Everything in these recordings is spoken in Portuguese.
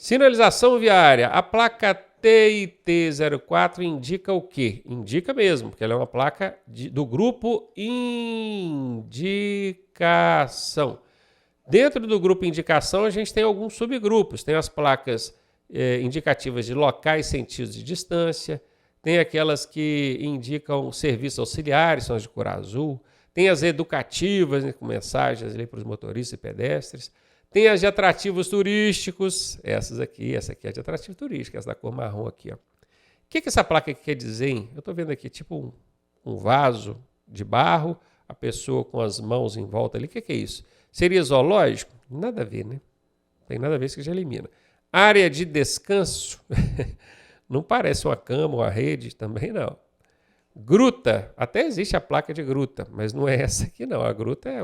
Sinalização viária. A placa TIT04 indica o quê? Indica mesmo, porque ela é uma placa do grupo indicação. Dentro do grupo indicação, a gente tem alguns subgrupos. Tem as placas indicativas de locais, sentidos de distância. Tem aquelas que indicam serviços auxiliares, são as de cor azul. Tem as educativas, né, com mensagens ali para os motoristas e pedestres. Tem as de atrativos turísticos, essa aqui é de atrativo turístico, essa da cor marrom aqui. Ó. O que essa placa aqui quer dizer, hein? Eu estou vendo aqui tipo um vaso de barro, a pessoa com as mãos em volta ali. O que é isso? Seria zoológico? Nada a ver, né? Não tem nada a ver, isso que já elimina. Área de descanso? Não parece uma cama ou uma rede, também não. Gruta? Até existe a placa de gruta, mas não é essa aqui não. A gruta é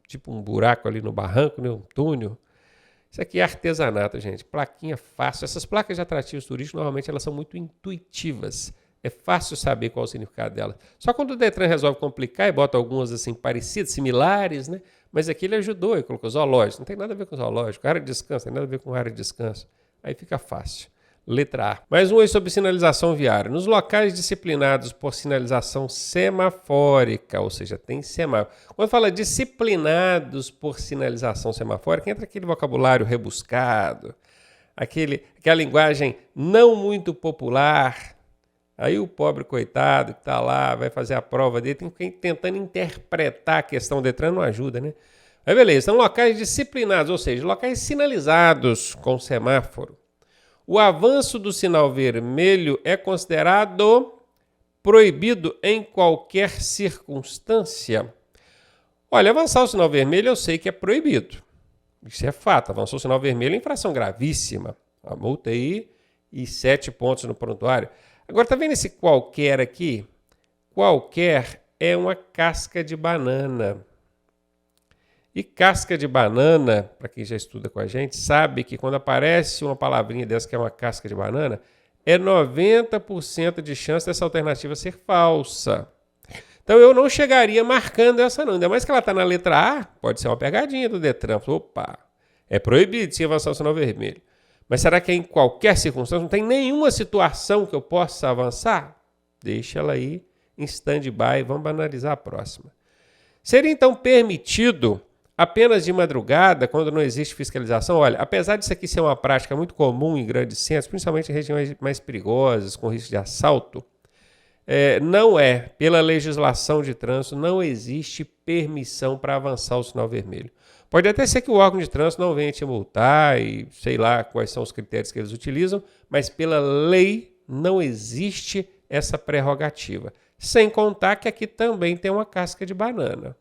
tipo um buraco ali no barranco, né? Um túnel. Isso aqui é artesanato, gente. Plaquinha fácil. Essas placas de atrativos turísticos, normalmente, elas são muito intuitivas. É fácil saber qual é o significado delas. Só quando o Detran resolve complicar e bota algumas assim parecidas, similares, né? Mas aqui ele ajudou e colocou zoológico. Não tem nada a ver com zoológico. Área de descanso, não tem nada a ver com área de descanso. Aí fica fácil. Letra A. Mais um aí sobre sinalização viária. Nos locais disciplinados por sinalização semafórica, ou seja, tem semáforo. Quando fala disciplinados por sinalização semafórica, entra aquele vocabulário rebuscado, aquela linguagem não muito popular. Aí o pobre coitado que está lá, vai fazer a prova dele, tem que ficar tentando interpretar a questão do Detran, não ajuda, né? Aí beleza, são locais disciplinados, ou seja, locais sinalizados com semáforo. O avanço do sinal vermelho é considerado proibido em qualquer circunstância. Olha, avançar o sinal vermelho eu sei que é proibido. Isso é fato. Avançou o sinal vermelho é infração gravíssima. A multa aí e 7 pontos no prontuário. Agora, tá vendo esse qualquer aqui? Qualquer é uma casca de banana. E casca de banana, para quem já estuda com a gente, sabe que quando aparece uma palavrinha dessa que é uma casca de banana, é 90% de chance dessa alternativa ser falsa. Então eu não chegaria marcando essa não. Ainda mais que ela está na letra A, pode ser uma pegadinha do Detran. Opa, é proibido se avançar o sinal vermelho. Mas será que é em qualquer circunstância? Não tem nenhuma situação que eu possa avançar? Deixa ela aí em stand-by, vamos analisar a próxima. Seria então permitido apenas de madrugada, quando não existe fiscalização? Olha, apesar disso aqui ser uma prática muito comum em grandes centros, principalmente em regiões mais perigosas, com risco de assalto, não é, pela legislação de trânsito, não existe permissão para avançar o sinal vermelho. Pode até ser que o órgão de trânsito não venha te multar e sei lá quais são os critérios que eles utilizam, mas pela lei não existe essa prerrogativa. Sem contar que aqui também tem uma casca de banana.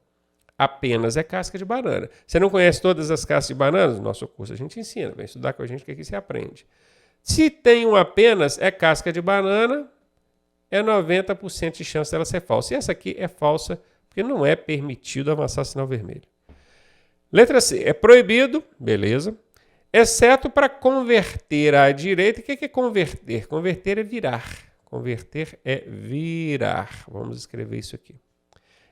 Apenas é casca de banana. Você não conhece todas as cascas de banana? No nosso curso a gente ensina, vem estudar com a gente que aqui você aprende. Se tem um apenas, é casca de banana, é 90% de chance dela ser falsa. E essa aqui é falsa, porque não é permitido avançar sinal vermelho. Letra C, é proibido, beleza, exceto para converter à direita. O que é converter? Converter é virar. Converter é virar. Vamos escrever isso aqui.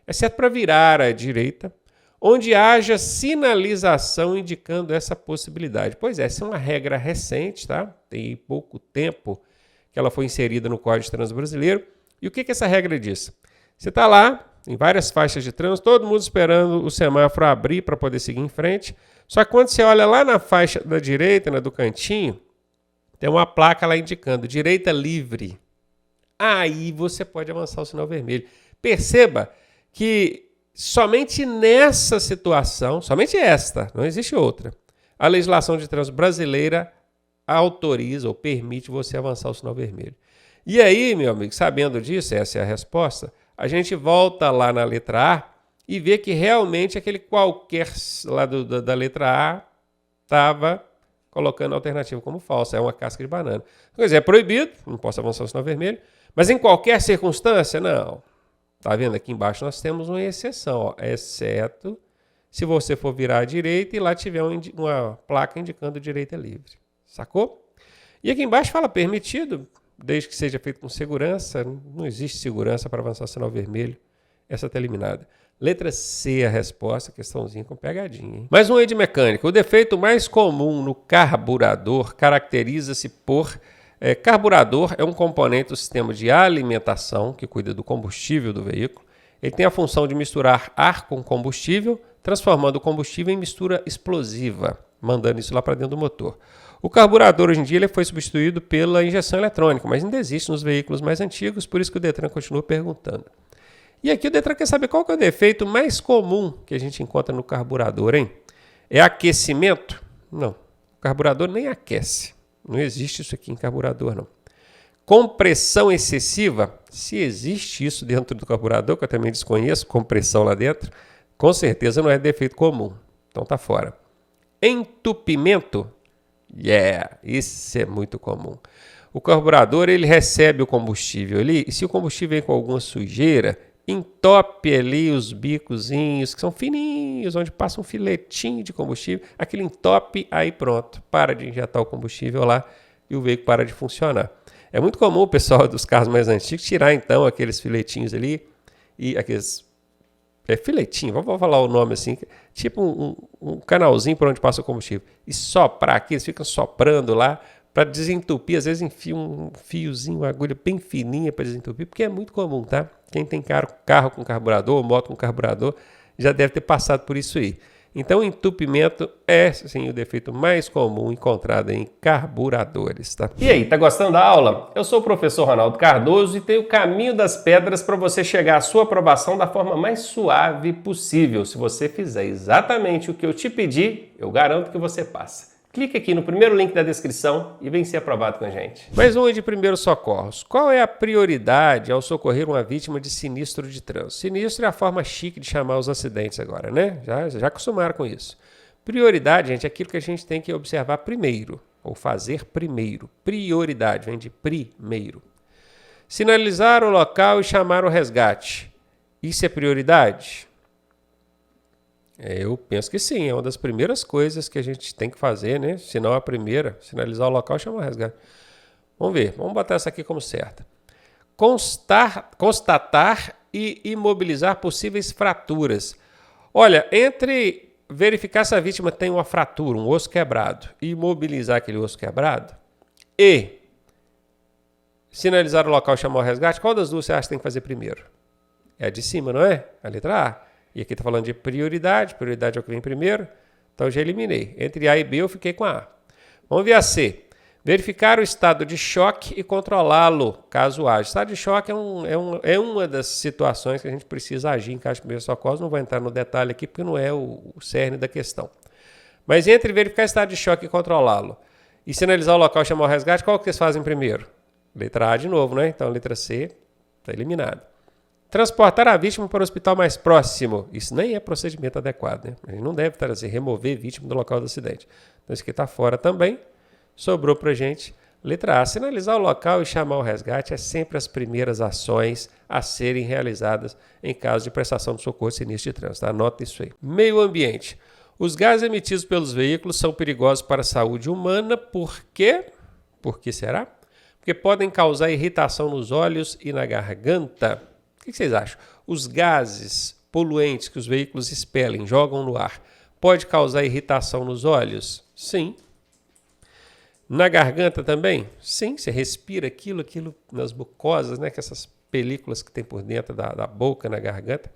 Exceto para virar à direita, onde haja sinalização indicando essa possibilidade. Pois é, essa é uma regra recente, tá? Tem pouco tempo que ela foi inserida no Código de Trânsito Brasileiro. E o que essa regra diz? Você está lá, em várias faixas de trânsito, todo mundo esperando o semáforo abrir para poder seguir em frente. Só que quando você olha lá na faixa da direita, do cantinho, tem uma placa lá indicando direita livre. Aí você pode avançar o sinal vermelho. Perceba que somente nessa situação, somente esta, não existe outra, a legislação de trânsito brasileira autoriza ou permite você avançar o sinal vermelho. E aí, meu amigo, sabendo disso, essa é a resposta, a gente volta lá na letra A e vê que realmente aquele qualquer lá da letra A estava colocando a alternativa como falsa, é uma casca de banana. Quer dizer, é proibido, não posso avançar o sinal vermelho, mas em qualquer circunstância, não. Está vendo aqui embaixo nós temos uma exceção, ó, exceto se você for virar à direita e lá tiver uma placa indicando direita livre. Sacou? E aqui embaixo fala permitido, desde que seja feito com segurança. Não existe segurança para avançar sinal vermelho. Essa está eliminada. Letra C a resposta, questãozinha com pegadinha. Hein? Mais um aí de mecânica. O defeito mais comum no carburador caracteriza-se por... carburador é um componente do sistema de alimentação que cuida do combustível do veículo. Ele tem a função de misturar ar com combustível, transformando o combustível em mistura explosiva, mandando isso lá para dentro do motor. O carburador, hoje em dia, ele foi substituído pela injeção eletrônica, mas ainda existe nos veículos mais antigos, por isso que o Detran continua perguntando. E aqui o Detran quer saber qual que é o defeito mais comum que a gente encontra no carburador, hein? É aquecimento? Não. O carburador nem aquece. Não existe isso aqui em carburador, não. Compressão excessiva? Se existe isso dentro do carburador, que eu também desconheço, compressão lá dentro, com certeza não é defeito comum. Então tá fora. Entupimento? Isso é muito comum. O carburador, ele recebe o combustível ali, e se o combustível vem com alguma sujeira, entope ali os bicozinhos, que são fininhos, onde passa um filetinho de combustível, aquele entope, aí pronto, para de injetar o combustível lá e o veículo para de funcionar. É muito comum o pessoal dos carros mais antigos tirar então aqueles filetinhos ali, e aqueles... filetinho, vamos falar o nome assim, tipo um canalzinho por onde passa o combustível, e soprar aqui, eles ficam soprando lá, para desentupir, às vezes enfia um fiozinho, uma agulha bem fininha para desentupir, porque é muito comum, tá? Quem tem carro com carburador, moto com carburador, já deve ter passado por isso aí. Então, o entupimento é, sim, o defeito mais comum encontrado em carburadores, tá? E aí, tá gostando da aula? Eu sou o professor Ronaldo Cardoso e tenho o caminho das pedras para você chegar à sua aprovação da forma mais suave possível. Se você fizer exatamente o que eu te pedi, eu garanto que você passa. Clique aqui no primeiro link da descrição e vem ser aprovado com a gente. Mais um de primeiros socorros. Qual é a prioridade ao socorrer uma vítima de sinistro de trânsito? Sinistro é a forma chique de chamar os acidentes agora, né? Já acostumaram com isso. Prioridade, gente, é aquilo que a gente tem que observar primeiro, ou fazer primeiro. Prioridade, vem de primeiro. Sinalizar o local e chamar o resgate. Isso é prioridade? Eu penso que sim, é uma das primeiras coisas que a gente tem que fazer, né? Se não a primeira, sinalizar o local e chamar o resgate. Vamos ver, vamos botar essa aqui como certa. Constatar e imobilizar possíveis fraturas. Olha, entre verificar se a vítima tem uma fratura, um osso quebrado, e imobilizar aquele osso quebrado, e sinalizar o local e chamar o resgate, qual das duas você acha que tem que fazer primeiro? É a de cima, não é? A letra A. E aqui está falando de prioridade é o que vem primeiro, então já eliminei. Entre A e B eu fiquei com a A. Vamos ver a C. Verificar o estado de choque e controlá-lo, caso haja. Estado de choque é uma das situações que a gente precisa agir em caso de primeiros socorros. Não vou entrar no detalhe aqui porque não é o cerne da questão. Mas entre verificar o estado de choque e controlá-lo e sinalizar o local e chamar o resgate, qual que vocês fazem primeiro? Letra A de novo, né? Então a letra C está eliminada. Transportar a vítima para o hospital mais próximo. Isso nem é procedimento adequado, né? A gente não deve trazer, remover vítima do local do acidente. Então isso aqui está fora também. Sobrou para a gente. Letra A. Sinalizar o local e chamar o resgate é sempre as primeiras ações a serem realizadas em caso de prestação de socorro de sinistro de trânsito. Anota isso aí. Meio ambiente. Os gases emitidos pelos veículos são perigosos para a saúde humana. Por quê? Por que será? Porque podem causar irritação nos olhos e na garganta. O que vocês acham? Os gases poluentes que os veículos expelem, jogam no ar, pode causar irritação nos olhos? Sim. Na garganta também? Sim, você respira aquilo nas mucosas, né? Que essas películas que tem por dentro da boca, na garganta,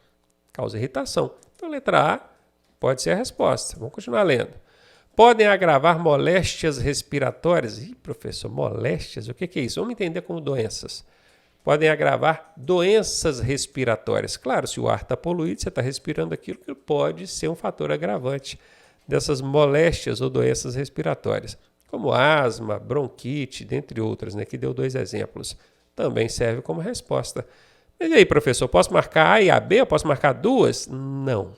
causa irritação. Então, letra A pode ser a resposta. Vamos continuar lendo. Podem agravar moléstias respiratórias. Ih, professor, moléstias? O que é isso? Vamos entender como doenças. Podem agravar doenças respiratórias. Claro, se o ar está poluído, você está respirando aquilo que pode ser um fator agravante dessas moléstias ou doenças respiratórias, como asma, bronquite, dentre outras, né? Que deu 2 exemplos. Também serve como resposta. Mas e aí, professor, posso marcar A e a B? Eu posso marcar 2? Não.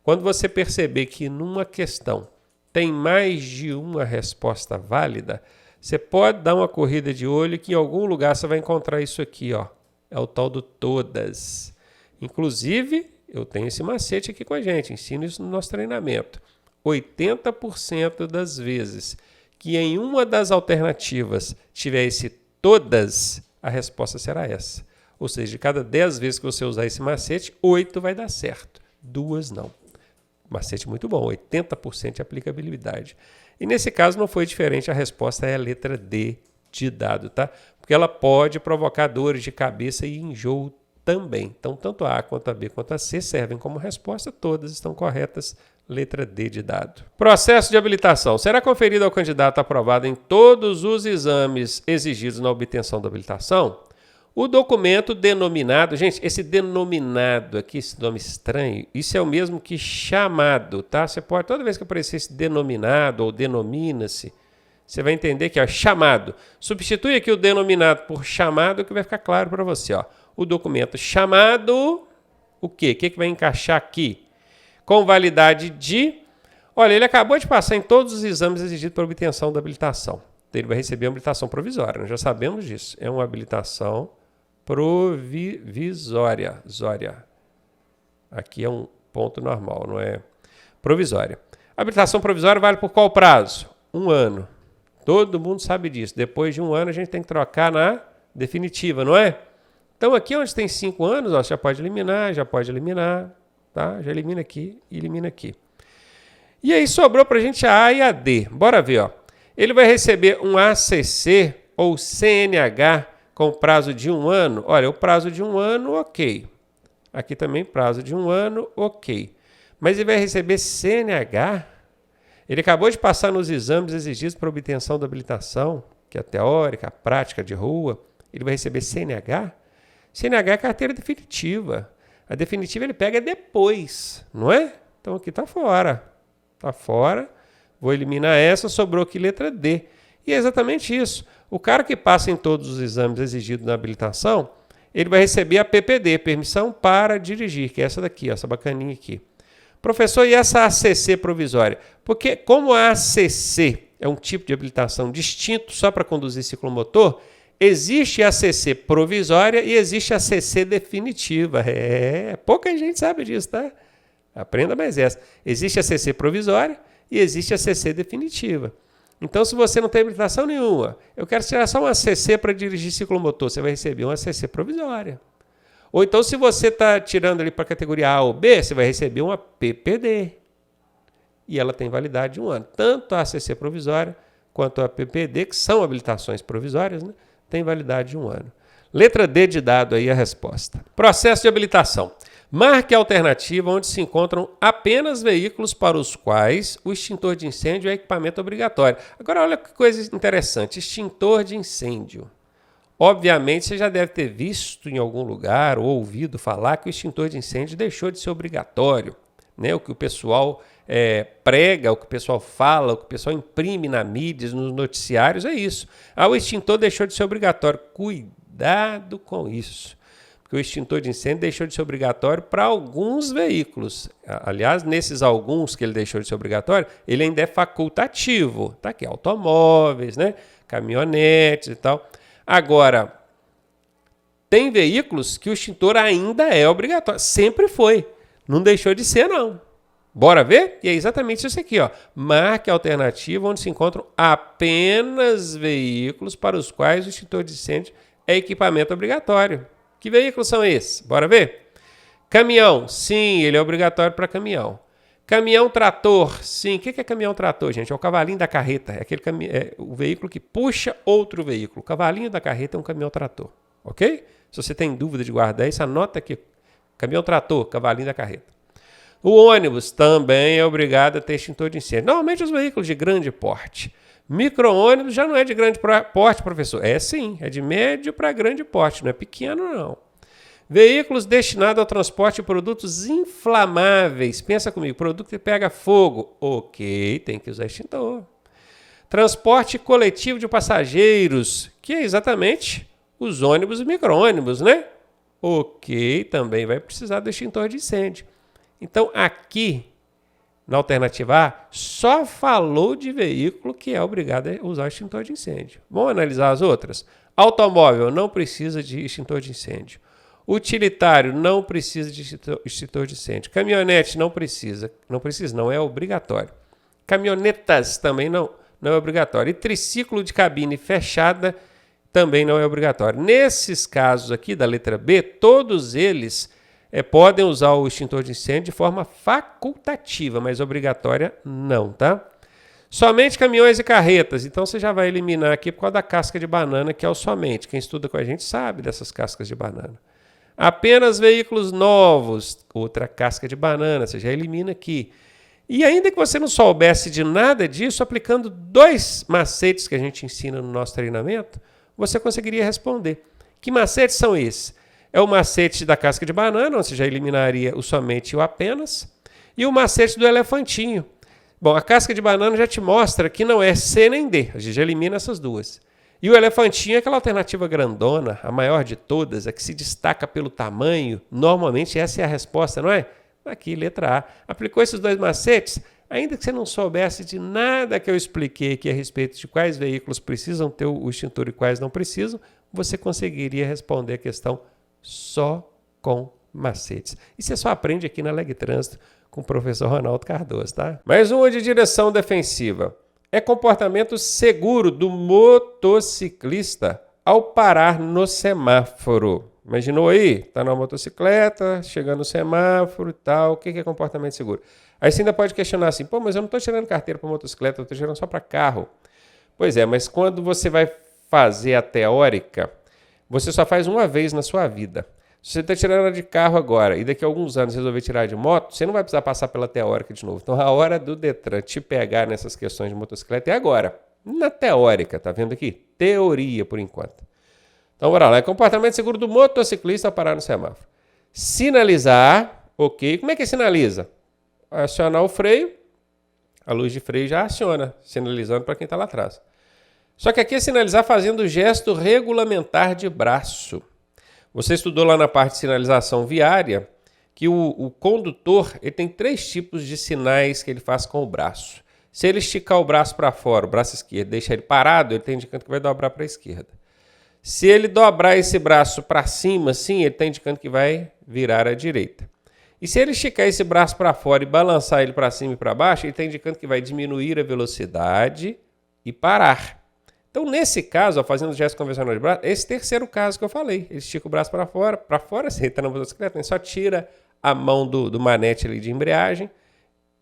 Quando você perceber que numa questão tem mais de uma resposta válida, você pode dar uma corrida de olho que em algum lugar você vai encontrar isso aqui, ó. É o tal do todas. Inclusive, eu tenho esse macete aqui com a gente, ensino isso no nosso treinamento. 80% das vezes que em uma das alternativas tiver esse todas, a resposta será essa. Ou seja, de cada 10 vezes que você usar esse macete, 8 vai dar certo, 2 não. Macete muito bom, 80% de aplicabilidade. E nesse caso não foi diferente, a resposta é a letra D de dado, tá? Porque ela pode provocar dores de cabeça e enjoo também. Então, tanto a A quanto a B quanto a C servem como resposta, todas estão corretas, letra D de dado. Processo de habilitação. Será conferido ao candidato aprovado em todos os exames exigidos na obtenção da habilitação o documento denominado, gente, esse denominado aqui, esse nome estranho, isso é o mesmo que chamado, tá? Você pode, toda vez que aparecer esse denominado ou denomina-se, você vai entender que é chamado. Substitui aqui o denominado por chamado que vai ficar claro para você, ó. O documento chamado, o quê? O que vai encaixar aqui? Com validade de... Olha, ele acabou de passar em todos os exames exigidos para obtenção da habilitação. Então, ele vai receber uma habilitação provisória, nós já sabemos disso. É uma habilitação provisória. Aqui é um ponto normal, não é provisória. A habilitação provisória vale por qual prazo? 1 ano. Todo mundo sabe disso. Depois de 1 ano, a gente tem que trocar na definitiva, não é? Então, aqui onde tem 5 anos, ó, já pode eliminar, tá? Já elimina aqui e elimina aqui. E aí sobrou para a gente a A e a D. Bora ver, ó. Ele vai receber um ACC ou CNH com prazo de 1 ano. Olha, o prazo de 1 ano, ok. Aqui também prazo de 1 ano, ok. Mas ele vai receber CNH? Ele acabou de passar nos exames exigidos para obtenção da habilitação, que é a teórica, a prática de rua. Ele vai receber CNH? CNH é carteira definitiva. A definitiva ele pega depois, não é? Então aqui está fora. Está fora. Vou eliminar essa, sobrou aqui letra D. E é exatamente isso. O cara que passa em todos os exames exigidos na habilitação, ele vai receber a PPD, Permissão para Dirigir, que é essa daqui, ó, essa bacaninha aqui. Professor, e essa ACC provisória? Porque como a ACC é um tipo de habilitação distinto só para conduzir ciclomotor, existe a ACC provisória e existe a ACC definitiva. Pouca gente sabe disso, tá? Aprenda mais essa. Existe a ACC provisória e existe a ACC definitiva. Então, se você não tem habilitação nenhuma, eu quero tirar só uma ACC para dirigir ciclomotor, você vai receber uma ACC provisória. Ou então, se você está tirando ali para a categoria A ou B, você vai receber uma PPD. E ela tem validade de 1 ano. Tanto a ACC provisória quanto a PPD, que são habilitações provisórias, né, tem validade de 1 ano. Letra D de dado aí a resposta. Processo de habilitação. Marque a alternativa onde se encontram apenas veículos para os quais o extintor de incêndio é equipamento obrigatório. Agora, olha que coisa interessante. Extintor de incêndio. Obviamente, você já deve ter visto em algum lugar ou ouvido falar que o extintor de incêndio deixou de ser obrigatório. Né? O que o pessoal prega, o que o pessoal fala, o que o pessoal imprime na mídia, nos noticiários, é isso. O extintor deixou de ser obrigatório. Cuidado com isso. Porque o extintor de incêndio deixou de ser obrigatório para alguns veículos. Aliás, nesses alguns que ele deixou de ser obrigatório, ele ainda é facultativo. Tá aqui, automóveis, né? Caminhonetes e tal. Agora, tem veículos que o extintor ainda é obrigatório. Sempre foi. Não deixou de ser, não. Bora ver? E é exatamente isso aqui, ó. Marque a alternativa onde se encontram apenas veículos para os quais o extintor de incêndio é equipamento obrigatório. Que veículos são esses? Bora ver? Caminhão, sim, ele é obrigatório para caminhão. Caminhão trator, sim. O que é caminhão trator, gente? É o cavalinho da carreta. É o veículo que puxa outro veículo. O cavalinho da carreta é um caminhão trator. Ok? Se você tem dúvida de guardar isso, anota aqui. Caminhão trator, cavalinho da carreta. O ônibus também é obrigado a ter extintor de incêndio. Normalmente os veículos de grande porte. Micro-ônibus já não é de grande porte, professor. É sim, é de médio para grande porte, não é pequeno não. Veículos destinados ao transporte de produtos inflamáveis. Pensa comigo, produto que pega fogo. Ok, tem que usar extintor. Transporte coletivo de passageiros, que é exatamente os ônibus e micro-ônibus, né? Ok, também vai precisar do extintor de incêndio. Então, aqui, na alternativa A, só falou de veículo que é obrigado a usar extintor de incêndio. Vamos analisar as outras? Automóvel não precisa de extintor de incêndio. Utilitário não precisa de extintor de incêndio. Caminhonete não precisa. Não é obrigatório. Caminhonetas também não é obrigatório. E triciclo de cabine fechada também não é obrigatório. Nesses casos aqui da letra B, todos eles podem usar o extintor de incêndio de forma facultativa, mas obrigatória não, tá? Somente caminhões e carretas. Então você já vai eliminar aqui por causa da casca de banana, que é o somente. Quem estuda com a gente sabe dessas cascas de banana. Apenas veículos novos, outra casca de banana, você já elimina aqui. E ainda que você não soubesse de nada disso, aplicando 2 macetes que a gente ensina no nosso treinamento, você conseguiria responder. Que macetes são esses? É o macete da casca de banana, onde você já eliminaria o somente e o apenas, e o macete do elefantinho. Bom, a casca de banana já te mostra que não é C nem D, a gente já elimina essas duas. E o elefantinho é aquela alternativa grandona, a maior de todas, a que se destaca pelo tamanho. Normalmente essa é a resposta, não é? Aqui, letra A. Aplicou esses 2 macetes, ainda que você não soubesse de nada que eu expliquei aqui a respeito de quais veículos precisam ter o extintor e quais não precisam, você conseguiria responder a questão só com macetes. E você só aprende aqui na Leg Trânsito com o professor Ronaldo Cardoso, tá? Mais uma de direção defensiva. É comportamento seguro do motociclista ao parar no semáforo. Imaginou aí? Tá na motocicleta, chegando no semáforo e tal. O que é comportamento seguro? Aí você ainda pode questionar assim, pô, mas eu não estou tirando carteira para motocicleta, eu estou tirando só para carro. Pois é, mas quando você vai fazer a teórica, você só faz uma vez na sua vida. Se você está tirando ela de carro agora e daqui a alguns anos resolver tirar de moto, você não vai precisar passar pela teórica de novo. Então a hora do Detran te pegar nessas questões de motocicleta é agora. Na teórica, tá vendo aqui? Teoria por enquanto. Então bora lá. É comportamento seguro do motociclista ao parar no semáforo. Sinalizar, ok. Como é que sinaliza? Acionar o freio, a luz de freio já aciona, sinalizando para quem está lá atrás. Só que aqui é sinalizar fazendo o gesto regulamentar de braço. Você estudou lá na parte de sinalização viária que o condutor ele tem 3 tipos de sinais que ele faz com o braço. Se ele esticar o braço para fora, o braço esquerdo, deixar ele parado, ele está indicando que vai dobrar para a esquerda. Se ele dobrar esse braço para cima, assim, ele está indicando que vai virar à direita. E se ele esticar esse braço para fora e balançar ele para cima e para baixo, ele está indicando que vai diminuir a velocidade e parar. Então, nesse caso, fazendo o gesto convencional de braço, esse terceiro caso que eu falei. Ele estica o braço para fora, assim, ele está na motocicleta, ele só tira a mão do manete ali de embreagem,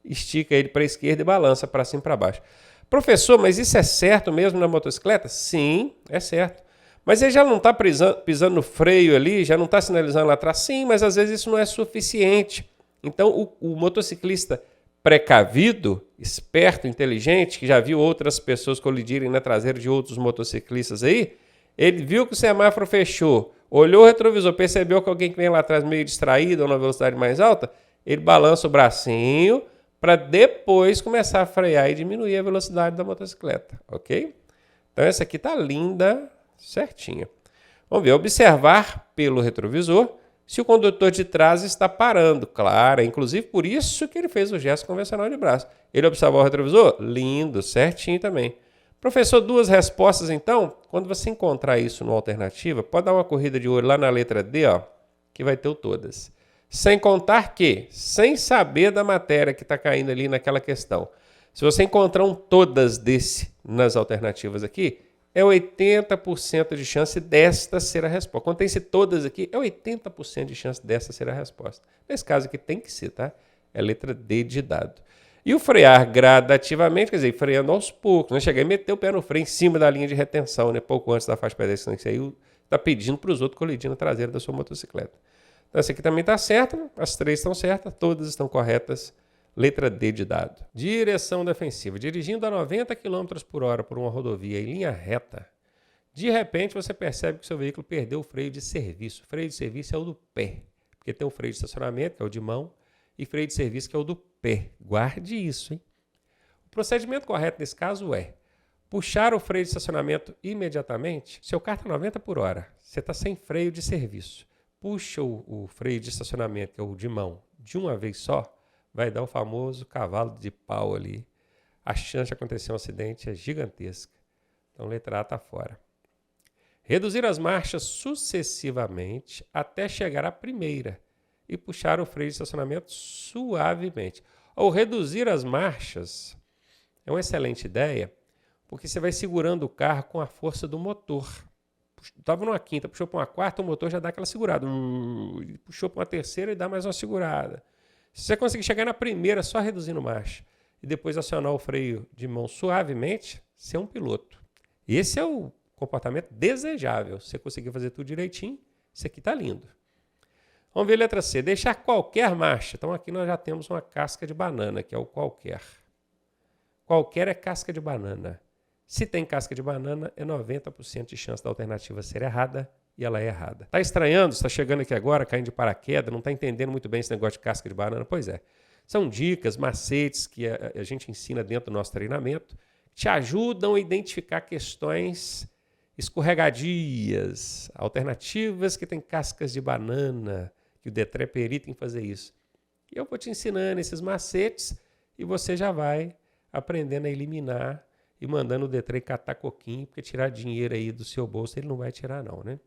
estica ele para a esquerda e balança para cima e para baixo. Professor, mas isso é certo mesmo na motocicleta? Sim, é certo. Mas ele já não está pisando no freio ali, já não está sinalizando lá atrás? Sim, mas às vezes isso não é suficiente. Então, o motociclista precavido, esperto, inteligente, que já viu outras pessoas colidirem na traseira de outros motociclistas aí, ele viu que o semáforo fechou, olhou o retrovisor, percebeu que alguém que vem lá atrás meio distraído ou na velocidade mais alta, ele balança o bracinho para depois começar a frear e diminuir a velocidade da motocicleta, ok? Então essa aqui tá linda, certinha. Vamos ver, observar pelo retrovisor se o condutor de trás está parando. Claro, é inclusive por isso que ele fez o gesto convencional de braço. Ele observou o retrovisor? Lindo, certinho também. Professor, 2 respostas então. Quando você encontrar isso no alternativa, pode dar uma corrida de olho lá na letra D, ó, que vai ter o todas. Sem contar que, sem saber da matéria que está caindo ali naquela questão, se você encontrar um todas desse nas alternativas aqui, é 80% de chance desta ser a resposta. Quando tem esse todas aqui, é 80% de chance desta ser a resposta. Nesse caso aqui tem que ser, tá? É a letra D de dado. E o frear gradativamente, quer dizer, freando aos poucos. Não chegar e meter o pé no freio em cima da linha de retenção, né? Pouco antes da faixa pedestriana, que aí está pedindo para os outros colidir na traseira da sua motocicleta. Então essa aqui também está certa, as 3 estão certas, todas estão corretas. Letra D de dado. Direção defensiva. Dirigindo a 90 km por hora por uma rodovia em linha reta, de repente você percebe que o seu veículo perdeu o freio de serviço. O freio de serviço é o do pé, porque tem o freio de estacionamento, que é o de mão, e freio de serviço, que é o do pé. Guarde isso, hein? O procedimento correto nesse caso é puxar o freio de estacionamento imediatamente. Seu carro está 90 por hora, você está sem freio de serviço. Puxa o freio de estacionamento, que é o de mão, de uma vez só, vai dar o famoso cavalo de pau ali. A chance de acontecer um acidente é gigantesca. Então, letra A está fora. Reduzir as marchas sucessivamente até chegar à primeira e puxar o freio de estacionamento suavemente. Ou reduzir as marchas é uma excelente ideia, porque você vai segurando o carro com a força do motor. estava numa quinta, puxou para uma quarta, o motor já dá aquela segurada. Puxou para uma terceira e dá mais uma segurada. Se você conseguir chegar na primeira só reduzindo marcha e depois acionar o freio de mão suavemente, você é um piloto. Esse é o comportamento desejável. Se você conseguir fazer tudo direitinho, isso aqui está lindo. Vamos ver a letra C. Deixar qualquer marcha. Então aqui nós já temos uma casca de banana, que é o qualquer. Qualquer é casca de banana. Se tem casca de banana, é 90% de chance da alternativa ser errada e ela é errada. Está estranhando? Está chegando aqui agora, caindo de paraquedas, não está entendendo muito bem esse negócio de casca de banana? Pois é. São dicas, macetes que a gente ensina dentro do nosso treinamento, que te ajudam a identificar questões escorregadias, alternativas que têm cascas de banana, que o Detran é perito em fazer isso. E eu vou te ensinando esses macetes e você já vai aprendendo a eliminar e mandando o Detran catar coquinho, porque tirar dinheiro aí do seu bolso ele não vai tirar não, né?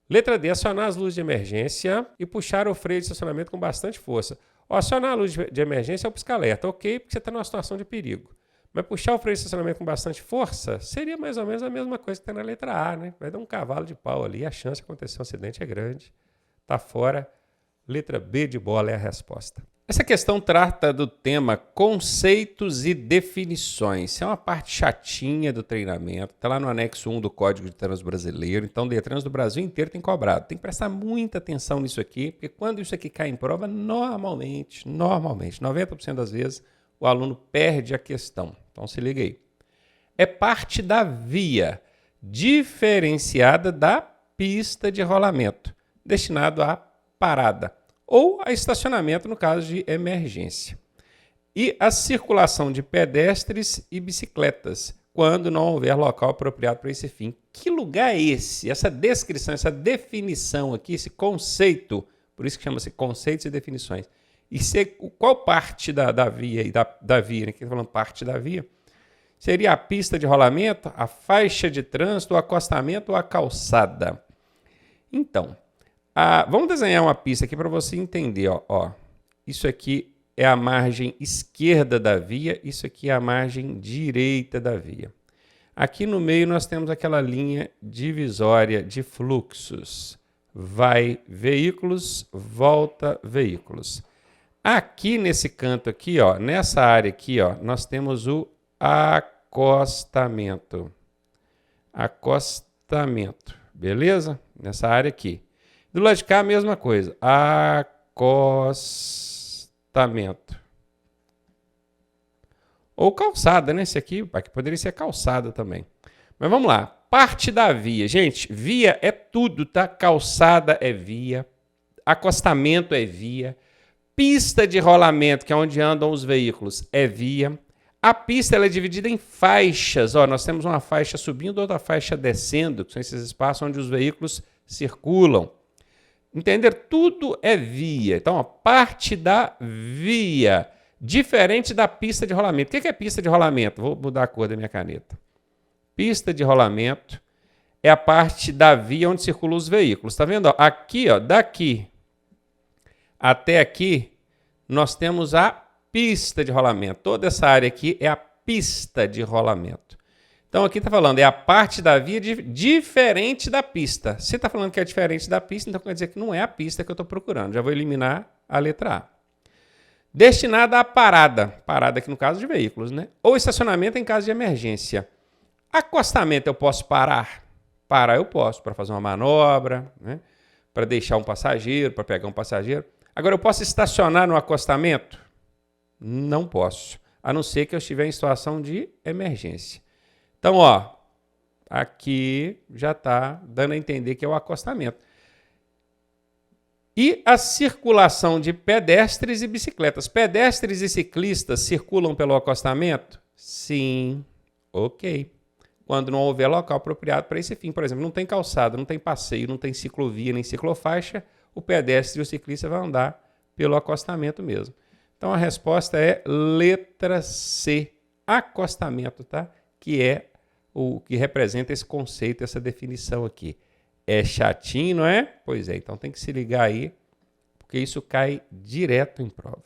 Letra D, acionar as luzes de emergência e puxar o freio de estacionamento com bastante força. Acionar a luz de emergência é o pisca-alerta, ok, porque você está numa situação de perigo. Mas puxar o freio de estacionamento com bastante força seria mais ou menos a mesma coisa que está na letra A, né? Vai dar um cavalo de pau ali, a chance de acontecer um acidente é grande. Está fora. Letra B de bola é a resposta. Essa questão trata do tema conceitos e definições. Isso é uma parte chatinha do treinamento. Está lá no anexo 1 do Código de Trânsito Brasileiro. Então, o Detran do Brasil inteiro tem cobrado. Tem que prestar muita atenção nisso aqui, porque quando isso aqui cai em prova, normalmente, 90% das vezes, o aluno perde a questão. Então, se liga aí. É parte da via diferenciada da pista de rolamento, destinado à parada ou a estacionamento no caso de emergência. E a circulação de pedestres e bicicletas, quando não houver local apropriado para esse fim. Que lugar é esse? Essa descrição, essa definição aqui, esse conceito, por isso que chama-se conceitos e definições. E qual parte da via, da via, né? Aqui está falando parte da via, seria a pista de rolamento, a faixa de trânsito, o acostamento ou a calçada. Então, vamos desenhar uma pista aqui para você entender. Ó. Isso aqui é a margem esquerda da via, isso aqui é a margem direita da via. Aqui no meio nós temos aquela linha divisória de fluxos. Vai veículos, volta veículos. Aqui nesse canto aqui, ó, nessa área aqui, ó, nós temos o acostamento. Acostamento, beleza? Nessa área aqui. Do lado de cá, a mesma coisa. Acostamento. Ou calçada, né? Esse aqui poderia ser calçada também. Mas vamos lá. Parte da via. Gente, via é tudo, tá? Calçada é via. Acostamento é via. Pista de rolamento, que é onde andam os veículos, é via. A pista ela é dividida em faixas. Ó, nós temos uma faixa subindo, outra faixa descendo, que são esses espaços onde os veículos circulam. Entender? Tudo é via. Então, a parte da via, diferente da pista de rolamento. O que é pista de rolamento? Vou mudar a cor da minha caneta. Pista de rolamento é a parte da via onde circulam os veículos. Está vendo? Aqui, ó, daqui até aqui, nós temos a pista de rolamento. Toda essa área aqui é a pista de rolamento. Então, aqui está falando, é a parte da via diferente da pista. Se está falando que é diferente da pista, então quer dizer que não é a pista que eu estou procurando. Já vou eliminar a letra A. Destinada à parada. Parada aqui no caso de veículos, né? Ou estacionamento em caso de emergência. Acostamento eu posso parar? Parar eu posso, para fazer uma manobra, né? Para deixar um passageiro, para pegar um passageiro. Agora, eu posso estacionar no acostamento? Não posso, a não ser que eu estiver em situação de emergência. Então, ó, aqui já está dando a entender que é o acostamento. E a circulação de pedestres e bicicletas. Pedestres e ciclistas circulam pelo acostamento? Sim, ok. Quando não houver local apropriado para esse fim. Por exemplo, não tem calçada, não tem passeio, não tem ciclovia nem ciclofaixa, o pedestre e o ciclista vão andar pelo acostamento mesmo. Então, a resposta é letra C, acostamento, tá? Que é o que representa esse conceito, essa definição aqui. É chatinho, não é? Pois é, então tem que se ligar aí, porque isso cai direto em prova.